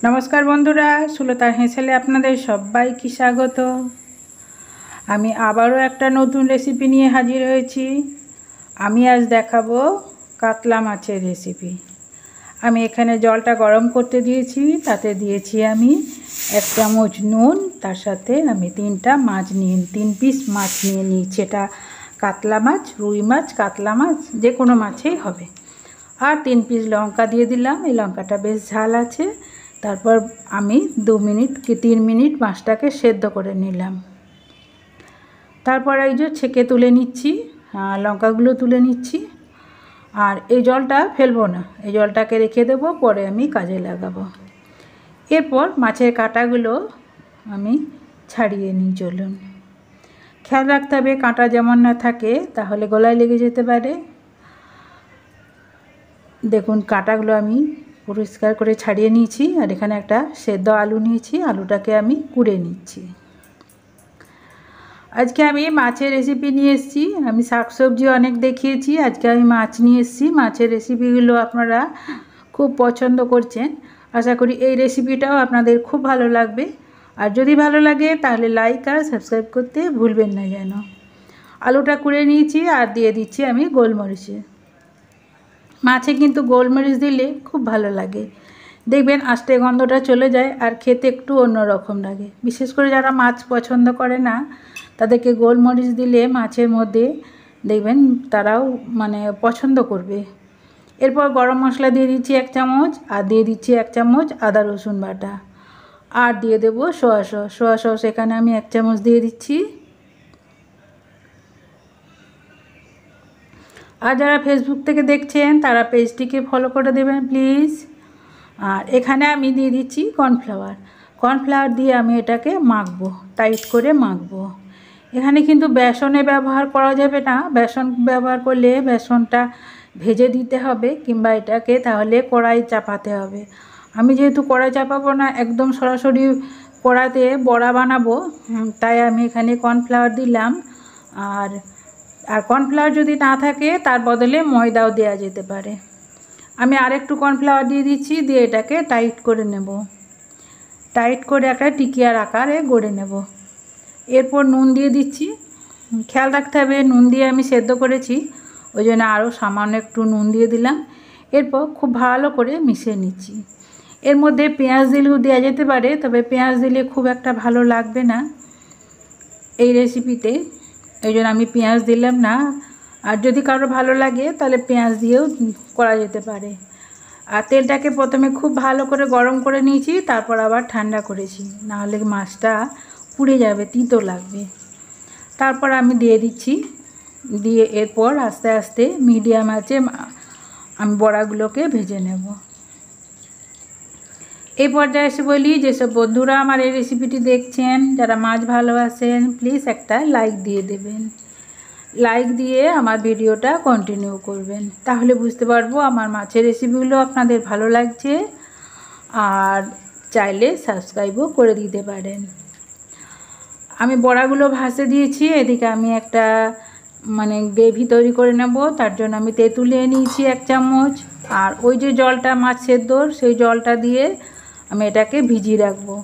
নমস্কার বন্ধুরা, সুলতার হেসেলে আপনাদের সবাইকে স্বাগত। আমি আবারও একটা নতুন রেসিপি নিয়ে হাজির হয়েছি। আমি আজ দেখাবো কাতলা মাছের রেসিপি। আমি এখানে জলটা গরম করতে দিয়েছি, তাতে দিয়েছি আমি 1 চামচ নুন, তার সাথে আমি 3 পিস মাছ নিয়ে নিয়েছি। এটা কাতলা মাছ, রুই মাছ, কাতলা মাছ যে কোনো মাছেই হবে। আর 3 পিস লঙ্কা দিয়ে দিলাম, এই লঙ্কাটা বেশ ঝাল আছে। তারপর আমি 2 মিনিট কি 3 মিনিট মাছটাকে সেদ্ধ করে নিলাম। তারপর এই যে ছেঁকে তুলে নিচ্ছি, লঙ্কাগুলো তুলে নিচ্ছি। আর এই জলটা ফেলবো না, এই জলটাকে রেখে দেবো, পরে আমি কাজে লাগাবো। এরপর মাছের কাঁটাগুলো আমি ছাড়িয়ে নিই। চলুন, খেয়াল রাখতে হবে কাঁটা যেমন না থাকে, তাহলে গলায় লেগে যেতে পারে। দেখুন কাঁটাগুলো আমি পরিষ্কার করে ছাড়িয়ে নিয়েছি। আর এখানে একটা সেদ্ধ আলু নিয়েছি, আলুটাকে আমি কুড়ে নিচ্ছি। আজকে আমি মাছের রেসিপি নিয়ে এসেছি। আমি শাকসবজি অনেক দেখিয়েছি, আজকে আমি মাছ নিয়ে এসেছি। মাছের রেসিপিগুলো আপনারা খুব পছন্দ করছেন, আশা করি এই রেসিপিটাও আপনাদের খুব ভালো লাগবে। আর যদি ভালো লাগে তাহলে লাইক আর সাবস্ক্রাইব করতে ভুলবেন না যেন। আলুটা কুড়ে নিয়েছি আর দিয়ে দিচ্ছি আমি গোলমরিচে। মাছে কিন্তু গোলমরিচ দিলে খুব ভালো লাগে, দেখবেন আস্তে গন্ধটা চলে যায় আর খেতে একটু অন্যরকম লাগে। বিশেষ করে যারা মাছ পছন্দ করে না, তাদেরকে গোলমরিচ দিলে মাছের মধ্যে দেখবেন তারাও পছন্দ করবে। এরপর গরম মশলা দিয়ে দিচ্ছি 1 চামচ, আর দিয়ে দিচ্ছি 1 চামচ আদা রসুন বাটা, আর দিয়ে দেবো সোয়া সস এখানে আমি 1 চামচ দিয়ে দিচ্ছি। আর যারা ফেসবুক থেকে দেখছেন তারা পেজটিকে ফলো করে দেবেন প্লিজ। আর এখানে আমি দিয়ে দিচ্ছি কর্নফ্লাওয়ার দিয়ে আমি এটাকে মাখবো, টাইট করে মাখবো। এখানে কিন্তু বেসনে ব্যবহার করা যাবে না, বেসন ব্যবহার করলে বেসনটা ভেজে দিতে হবে, কিংবা এটাকে তাহলে কড়াই চাপাতে হবে। আমি যেহেতু কড়াই চাপাবো না, একদম সরাসরি কড়াইতে বড়া বানাবো, তাই আমি এখানে কর্নফ্লাওয়ার দিলাম। আর কর্নফ্লাওয়ার যদি না থাকে তার বদলে ময়দাও দেওয়া যেতে পারে। আমি আরেকটু কর্নফ্লাওয়ার দিয়ে দিচ্ছি, দিয়ে এটাকে টাইট করে নেব। টাইট করে একটা টিকিয়ার আকারে গড়ে নেব। এরপর নুন দিয়ে দিচ্ছি। খেয়াল রাখতে হবে নুন দিয়ে আমি সেদ্ধ করেছি, ওই জন্য আরও সামান্য একটু নুন দিয়ে দিলাম। এরপর খুব ভালো করে মিশিয়ে নিচ্ছি। এর মধ্যে পেঁয়াজ দিলেও দেওয়া যেতে পারে, তবে পেঁয়াজ দিলে খুব একটা ভালো লাগবে না এই রেসিপিতে, এই জন্য আমি পেঁয়াজ দিলাম না। আর যদি কারো ভালো লাগে তাহলে পেঁয়াজ দিয়েও করা যেতে পারে। আর তেলটাকে প্রথমে খুব ভালো করে গরম করে নিয়েছি, তারপর আবার ঠান্ডা করেছি, নাহলে মাছটা পুড়ে যাবে, তিতো লাগবে। তারপর আমি দিয়ে দিচ্ছি, দিয়ে এরপর আস্তে আস্তে মিডিয়াম আঁচে আমি বড়াগুলোকে ভেজে নেব। এই পর্যায়ে এসে বলি, যেসব বন্ধুরা আমার এই রেসিপিটি দেখছেন, যারা মাছ ভালোবাসেন, প্লিজ একটা লাইক দিয়ে দেবেন। লাইক দিয়ে আমার ভিডিওটা কন্টিনিউ করবেন, তাহলে বুঝতে পারবো আমার মাছের রেসিপিগুলো আপনাদের ভালো লাগছে। আর চাইলে সাবস্ক্রাইবও করে দিতে পারেন। আমি বড়াগুলো ভাজতে দিয়েছি, এদিকে আমি একটা গ্রেভি তৈরি করে নেব। তার জন্য আমি তেঁতুল নিয়েছি 1 চামচ, আর ওই যে জলটা মাছ সেদ্ধর, সেই জলটা দিয়ে আমি এটাকে ভিজিয়ে রাখবো।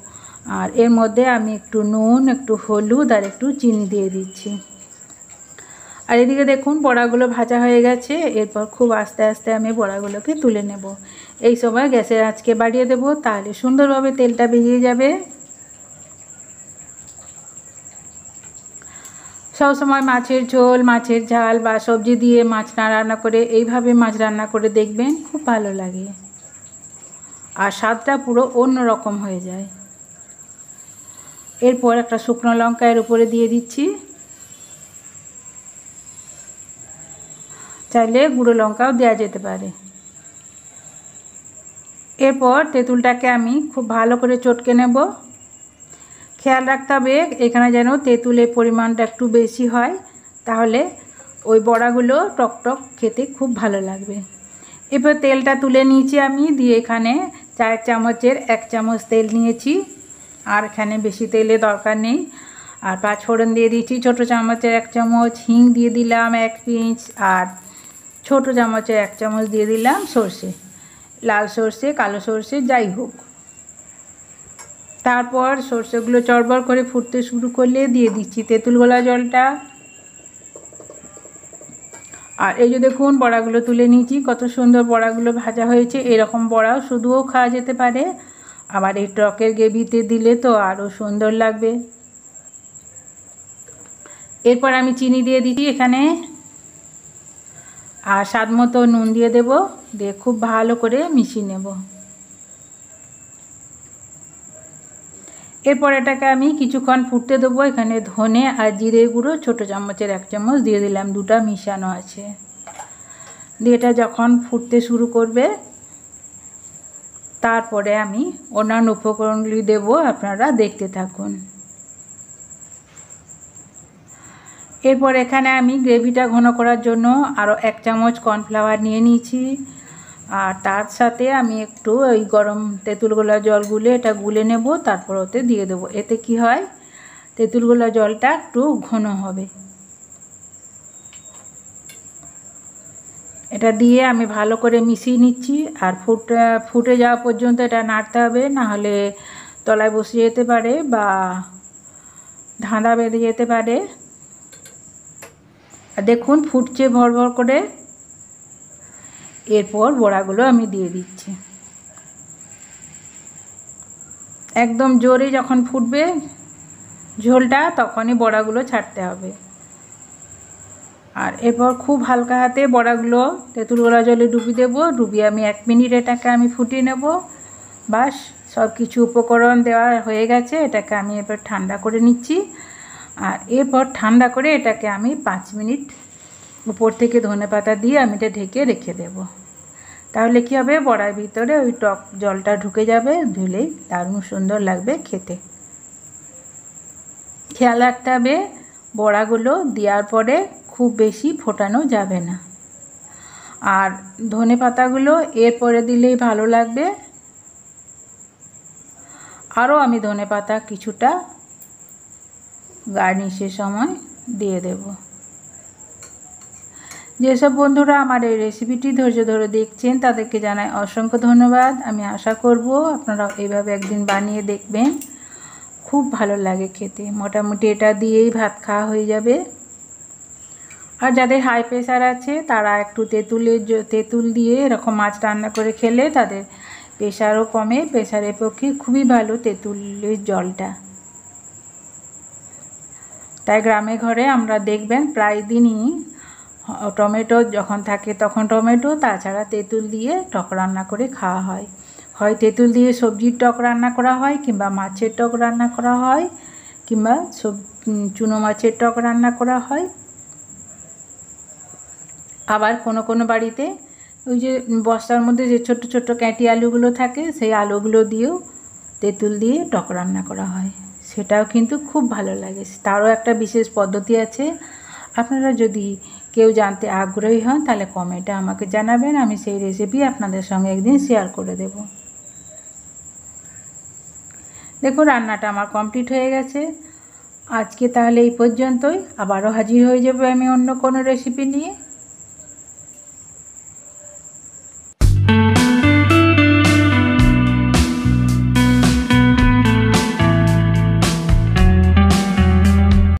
আর এর মধ্যে আমি একটু নুন, একটু হলুদ আর একটু চিনি দিয়ে দিচ্ছি। আর এদিকে দেখুন বড়াগুলো ভাজা হয়ে গেছে। এরপর খুব আস্তে আস্তে আমি বড়াগুলোকে তুলে নেব। এই সময় গ্যাসের আঁচকে বাড়িয়ে দেব, তাহলে সুন্দরভাবে তেলটা বেরিয়ে যাবে। সবসময় মাছের ঝোল, মাছের ঝাল বা সবজি দিয়ে মাছ না রান্না করে এইভাবে মাছ রান্না করে দেখবেন, খুব ভালো লাগে আর স্বাদটা পুরো অন্য রকম হয়ে যায়। এরপর একটা শুকনো লঙ্কা এর উপরে দিয়ে দিচ্ছি, চাইলে গুঁড়ো লঙ্কাও দেওয়া যেতে পারে। এরপর তেঁতুলটাকে আমি খুব ভালো করে চটকে নেব। খেয়াল রাখতে হবে এখানে যেন তেঁতুলের পরিমাণটা একটু বেশি হয়, তাহলে ওই বড়াগুলো টকটক খেতে খুব ভালো লাগবে। এরপর তেলটা তুলে নিয়েছি আমি, দিয়ে এখানে 4 চামচের 1 চামচ তেল নিয়েছি, আর এখানে বেশি তেলের দরকার নেই। আর 5 ফোড়ন দিয়ে দিয়েছি ছোটো চামচের 1 চামচ, হিং দিয়ে দিলাম 1 পিঞ্চ, আর ছোটো চামচের 1 চামচ দিয়ে দিলাম সর্ষে, লাল সর্ষে, কালো সর্ষে, যাই হোক। তারপর সর্ষেগুলো চড়বড় করে ফুটতে শুরু করলে দিয়ে দিচ্ছি তেঁতুল গোলা জলটা। আর এই যে দেখুন বড়াগুলো তুলে নিয়েছি, কত সুন্দর বড়াগুলো ভাজা হয়েছে। এরকম বড়াও শুধুও খাওয়া যেতে পারে, আবার এই টকের গ্রেভিতে দিলে তো আরও সুন্দর লাগবে। এরপর আমি চিনি দিয়ে দিচ্ছি এখানে, আর স্বাদ মতো নুন দিয়ে দেব, দিয়ে খুব ভালো করে মিশিয়ে নেব। এরপর এটাকে আমি কিছুক্ষণ ফুটতে দেবো। এখানে ধনে আর জিরে গুঁড়ো ছোটো চামচের 1 চামচ দিয়ে দিলাম, দুটা মিশানো আছে। দিয়ে এটা যখন ফুটতে শুরু করবে তারপরে আমি অন্যান্য উপকরণগুলি দেব, আপনারা দেখতে থাকুন। এরপর এখানে আমি গ্রেভিটা ঘন করার জন্য আরও 1 চামচ কর্নফ্লাওয়ার নিয়ে নিয়েছি, আর তার সাথে আমি একটু ওই গরম তেঁতুল গোলা জল গুলে এটা গুলে নেব, তারপর ওতে দিয়ে দেবো। এতে কি হয়, তেঁতুল গোলা জলটা একটু ঘন হবে। এটা দিয়ে আমি ভালো করে মিশিয়ে নিচ্ছি, আর ফুটে যাওয়া পর্যন্ত এটা নাড়তে হবে, না হলে তলায় বসে যেতে পারে বা ধাঁধা বেঁধে যেতে পারে। আর দেখুন ফুটছে ভরভর করে। এরপর বড়াগুলো আমি দিয়ে দিচ্ছি। একদম জোরে যখন ফুটবে ঝোলটা, তখনই বড়াগুলো ছাড়তে হবে। আর এরপর খুব হালকা হাতে বড়াগুলো তেঁতুল গোলা জলে ডুবিয়ে দেবো। ডুবিয়ে আমি 1 মিনিট এটাকে আমি ফুটিয়ে নেব। বাস সব কিছু উপকরণ দেওয়া হয়ে গেছে, এটাকে আমি এবার ঠান্ডা করে নিচ্ছি। আর এরপর ঠান্ডা করে এটাকে আমি 5 মিনিট উপর থেকে ধনেপাতা দিয়ে আমি এটা ঢেকে রেখে দেব। তাহলে কি হবে, বড়ার ভিতরে ওই টক জলটা ঢুকে যাবে, ধুলেই দারুণ সুন্দর লাগবে খেতে। খেয়াল রাখতে হবে বড়াগুলো দেওয়ার পরে খুব বেশি ফোটানো যাবে না। আর ধনেপাতাগুলো এরপরে দিলেই ভালো লাগবে। আরও আমি ধনেপাতা কিছুটা গার্নিশের সময় দিয়ে দেব। যেসব বন্ধুরা আমার এই রেসিপিটি ধৈর্য ধরে দেখছেন তাদেরকে জানাই অসংখ্য ধন্যবাদ। আমি আশা করব আপনারা এইভাবে একদিন বানিয়ে দেখবেন, খুব ভালো লাগে খেতে। মোটামুটি এটা দিয়েই ভাত খাওয়া হয়ে যাবে। আর যাদের হাই প্রেশার আছে তারা একটু তেঁতুল দিয়ে এরকম মাছ রান্না করে খেলে তাদের প্রেশারও কমে। প্রেশারের পক্ষে খুবই ভালো তেঁতুলের জলটা। তাই গ্রামে ঘরে আমরা দেখবেন প্রায় দিনই টমেটো যখন থাকে তখন টমেটো, তাছাড়া তেঁতুল দিয়ে টক রান্না করে খাওয়া হয়। হয় তেঁতুল দিয়ে সবজির টক রান্না করা হয়, কিংবা মাছের টক রান্না করা হয়, কিংবা চুনো মাছের টক রান্না করা হয়। আবার কোনো বাড়িতে ওই যে বস্তার মধ্যে যে ছোট ছোট ক্যাঁটি আলুগুলো থাকে, সেই আলুগুলো দিয়েও তেঁতুল দিয়ে টক রান্না করা হয়, সেটাও কিন্তু খুব ভালো লাগে। তারও একটা বিশেষ পদ্ধতি আছে। আপনারা যদি কেউ জানতে আগ্রহী হন তাহলে কমেন্টে আমাকে জানাবেন, আমি সেই রেসিপি আপনাদের সঙ্গে একদিন শেয়ার করে দেব। দেখুন রান্নাটা আমার কমপ্লিট হয়ে গেছে। আজকে তাহলে এই পর্যন্তই, আবারও হাজির হয়ে যাবে আমি অন্য কোনো রেসিপি নিয়ে।